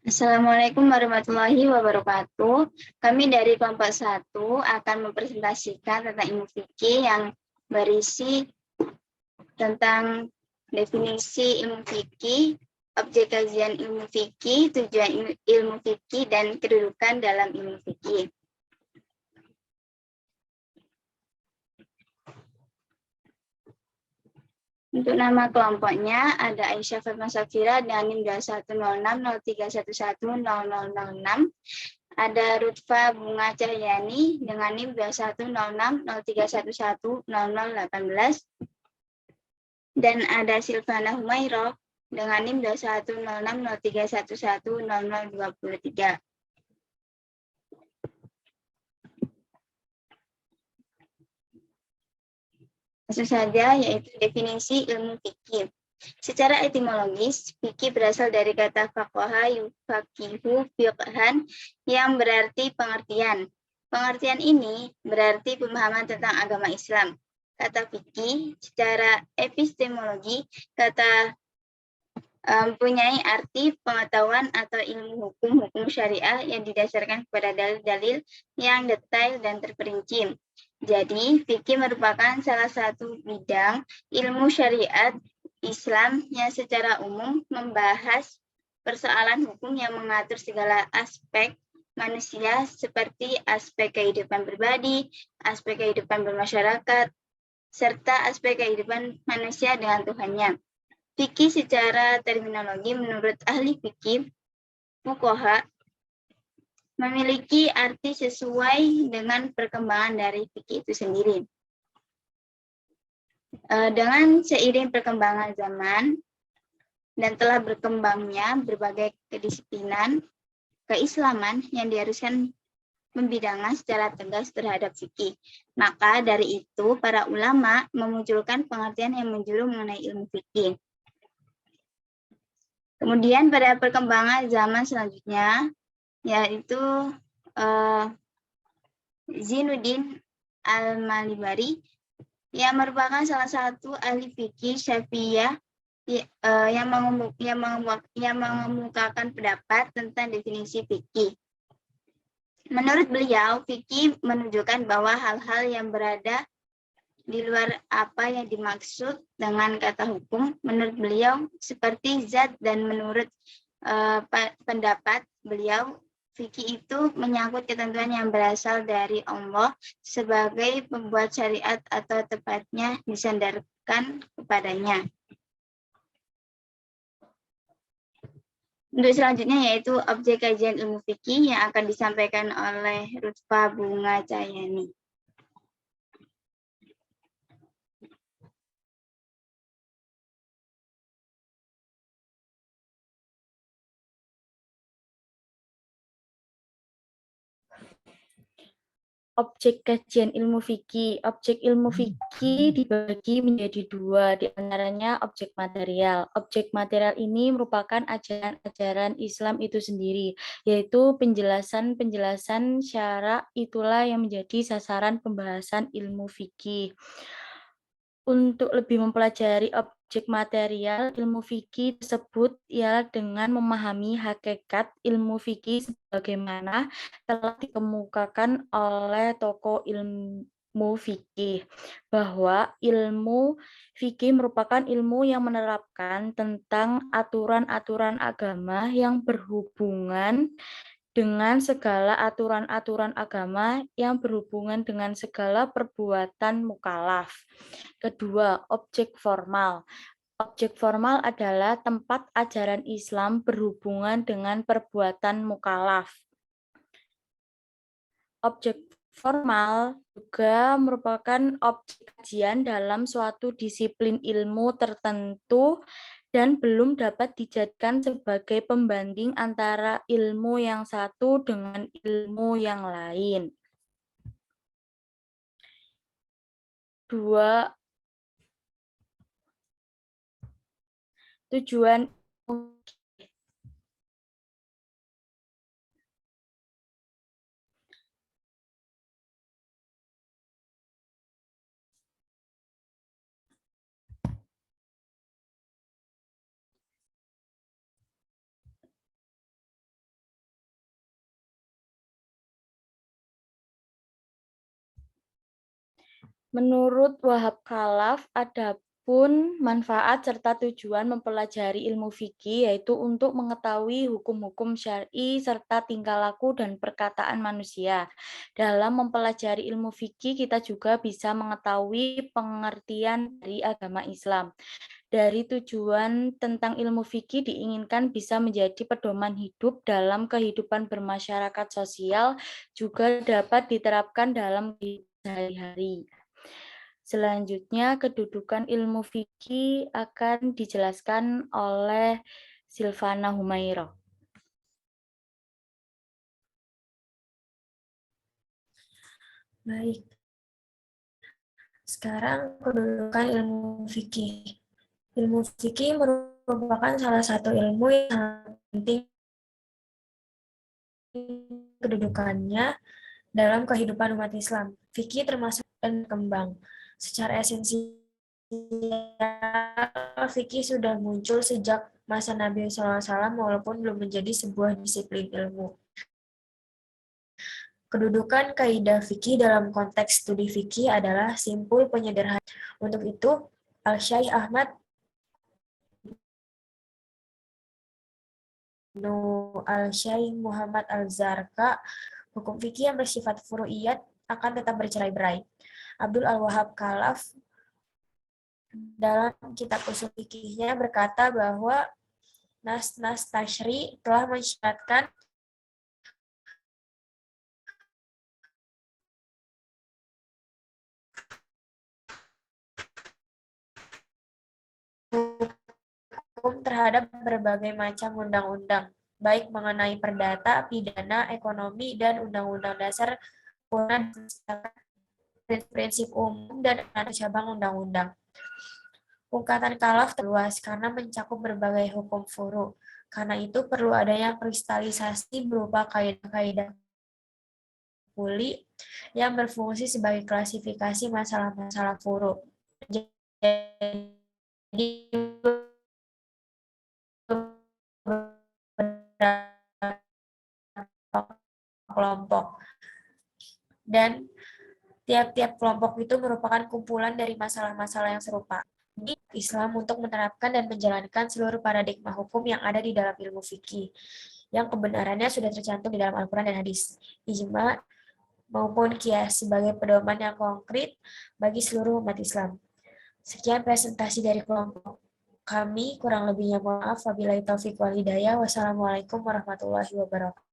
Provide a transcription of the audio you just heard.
Assalamualaikum warahmatullahi wabarakatuh. Kami dari kelompok 1 akan mempresentasikan tentang ilmu fikih yang berisi tentang definisi ilmu fikih, objek kajian ilmu fikih, tujuan ilmu fikih, dan kedudukan dalam ilmu fikih. Untuk nama kelompoknya ada Aisyah Fatma Safira dengan NIM 210603110006. Ada Rutfa Bunga Cahyani dengan NIM 210603110018. Dan ada Silvana Humairah dengan NIM 210603110023. Langsung saja, yaitu definisi ilmu fikih. Secara etimologis, fikih berasal dari kata faqaha yufaqihu fiqhan yang berarti pengertian. Pengertian ini berarti pemahaman tentang agama Islam. Kata fikih secara epistemologi, kata mempunyai arti pengetahuan atau ilmu hukum syariah yang didasarkan kepada dalil-dalil yang detail dan terperinci. Jadi, fikih merupakan salah satu bidang ilmu syariat Islam yang secara umum membahas persoalan hukum yang mengatur segala aspek manusia seperti aspek kehidupan pribadi, aspek kehidupan bermasyarakat, serta aspek kehidupan manusia dengan Tuhannya. Fikih secara terminologi menurut ahli fikih, fuqaha, memiliki arti sesuai dengan perkembangan dari fikih itu sendiri. Dengan seiring perkembangan zaman dan telah berkembangnya berbagai kedisiplinan keislaman yang diharuskan membidangan secara tegas terhadap fikih. Maka dari itu, para ulama memunculkan pengertian yang menjuru mengenai ilmu fikih. Kemudian pada perkembangan zaman selanjutnya, yaitu Zainuddin Al-Malibari, yang merupakan salah satu ahli fikih Syafi'iyah yang mengemukakan pendapat tentang definisi fikih. Menurut beliau, fikih menunjukkan bahwa hal-hal yang berada di luar apa yang dimaksud dengan kata hukum, menurut beliau seperti zat, dan menurut pendapat beliau, fikih itu menyangkut ketentuan yang berasal dari Allah sebagai pembuat syariat atau tepatnya disandarkan kepadanya. Untuk selanjutnya yaitu objek kajian ilmu fikih yang akan disampaikan oleh Rutfa Bunga Cahyani. Objek kajian ilmu fikih. Objek ilmu fikih dibagi menjadi dua, di antaranya objek material. Objek material ini merupakan ajaran-ajaran Islam itu sendiri, yaitu penjelasan-penjelasan syara, itulah yang menjadi sasaran pembahasan ilmu fikih. Untuk lebih mempelajari objek material ilmu fikih tersebut ialah dengan memahami hakikat ilmu fikih sebagaimana telah dikemukakan oleh tokoh ilmu fikih, bahwa ilmu fikih merupakan ilmu yang menerapkan tentang aturan-aturan agama yang berhubungan dengan segala aturan-aturan agama yang berhubungan dengan segala perbuatan mukallaf. Kedua, objek formal. Objek formal adalah tempat ajaran Islam berhubungan dengan perbuatan mukallaf. Objek formal juga merupakan objek kajian dalam suatu disiplin ilmu tertentu dan belum dapat dijadikan sebagai pembanding antara ilmu yang satu dengan ilmu yang lain. Dua, tujuan Menurut Wahab Khalaf, adapun manfaat serta tujuan mempelajari ilmu fikih yaitu untuk mengetahui hukum-hukum syar'i serta tingkah laku dan perkataan manusia. Dalam mempelajari ilmu fikih, kita juga bisa mengetahui pengertian dari agama Islam. Dari tujuan tentang ilmu fikih diinginkan bisa menjadi pedoman hidup dalam kehidupan bermasyarakat sosial, juga dapat diterapkan dalam kehidupan sehari-hari. Selanjutnya, kedudukan ilmu fikih akan dijelaskan oleh Silvana Humairah. Baik, sekarang kedudukan ilmu fikih. Ilmu fikih merupakan salah satu ilmu yang sangat penting kedudukannya dalam kehidupan umat Islam. Fikih termasuk dan berkembang. Secara esensial, fikih sudah muncul sejak masa Nabi SAW walaupun belum menjadi sebuah disiplin ilmu. Kedudukan kaidah fikih dalam konteks studi fikih adalah simpul penyederhanaan. Untuk itu, Al-Syaikh Ahmad Al-Syaikh Muhammad Al-Zarqa, hukum fikih yang bersifat furu'iyat akan tetap bercerai-berai. Abdul Al-Wahab Khalaf dalam kitab usul fikihnya berkata bahwa nas-nas tasyri telah mensyaratkan hukum terhadap berbagai macam undang-undang, baik mengenai perdata, pidana, ekonomi, dan undang-undang dasar puna prinsip umum dan cabang undang-undang. Ungkatan Khalaf terluas karena mencakup berbagai hukum furu. Karena itu perlu adanya kristalisasi berupa kaidah-kaidah kuli yang berfungsi sebagai klasifikasi masalah-masalah furu. Jadi kelompok dan tiap-tiap kelompok itu merupakan kumpulan dari masalah-masalah yang serupa. Islam untuk menerapkan dan menjalankan seluruh paradigma hukum yang ada di dalam ilmu fikih, yang kebenarannya sudah tercantum di dalam Al-Quran dan hadis, ijma maupun qiyas sebagai pedoman yang konkret bagi seluruh umat Islam. Sekian presentasi dari kelompok kami, kurang lebihnya mohon maaf. Wabillahi taufiq wal hidayah. Wassalamualaikum warahmatullahi wabarakatuh.